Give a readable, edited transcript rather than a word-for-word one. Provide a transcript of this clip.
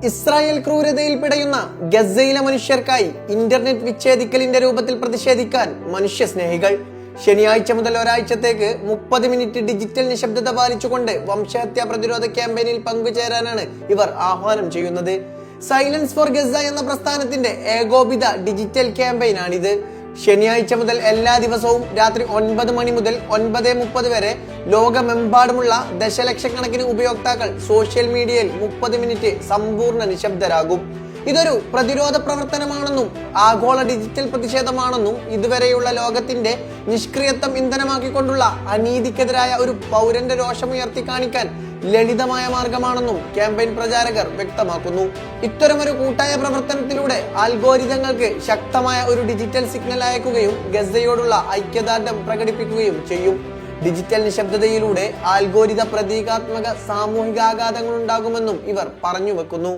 Israel ക്രൂരതയിൽ പിടയുന്ന ഗസയിലെ മനുഷ്യർക്കായി internet വിച്ഛേദിക്കലിന്റെ രൂപത്തിൽ പ്രതിഷേധിക്കാൻ മനുഷ്യ സ്നേഹികൾ ശനിയാഴ്ച മുതൽ ഒരാഴ്ചത്തേക്ക് 30 മിനിറ്റ് ഡിജിറ്റൽ നിശബ്ദത പാലിച്ചുകൊണ്ട് വംശഹത്യാ പ്രതിരോധ ക്യാമ്പയിനിൽ പങ്കുചേരാനാണ് ഇവർ ആഹ്വാനം ചെയ്യുന്നത്. സൈലൻസ് ഫോർ ഗസ എന്ന പ്രസ്ഥാനത്തിന്റെ ഏകോപിത ഡിജിറ്റൽ ക്യാമ്പയിനാണിത്. ശനിയാഴ്ച മുതൽ എല്ലാ ദിവസവും രാത്രി 9 മണി മുതൽ 9:30 വരെ ലോകമെമ്പാടുമുള്ള ദശലക്ഷക്കണക്കിന് ഉപയോക്താക്കൾ സോഷ്യൽ മീഡിയയിൽ 30 മിനിറ്റ് സമ്പൂർണ്ണ നിശബ്ദരാകും. ഇതൊരു പ്രതിരോധ പ്രവർത്തനമാണെന്നും ആഗോള ഡിജിറ്റൽ പ്രതിഷേധമാണെന്നും ഇതുവരെയുള്ള ലോകത്തിന്റെ നിഷ്ക്രിയത്വം ഇന്ധനമാക്കിക്കൊണ്ടുള്ള അനീതിക്കെതിരായ ഒരു പൗരന്റെ രോഷമുയർത്തി കാണിക്കാൻ ലളിതമായ മാർഗമാണെന്നും ക്യാമ്പയിൻ പ്രചാരകർ വ്യക്തമാക്കുന്നു. ഇത്തരമൊരു കൂട്ടായ പ്രവർത്തനത്തിലൂടെ ആൽഗോരിതങ്ങൾക്ക് ശക്തമായ ഒരു ഡിജിറ്റൽ സിഗ്നൽ അയക്കുകയും ഗസയോടുള്ള ഐക്യദാർഢ്യം പ്രകടിപ്പിക്കുകയും ചെയ്യും. ഡിജിറ്റൽ നിശബ്ദതയിലൂടെ ആൽഗോരിത പ്രതീകാത്മക സാമൂഹിക ആഘാതങ്ങൾ ഉണ്ടാകുമെന്നും ഇവർ പറഞ്ഞു വെക്കുന്നു.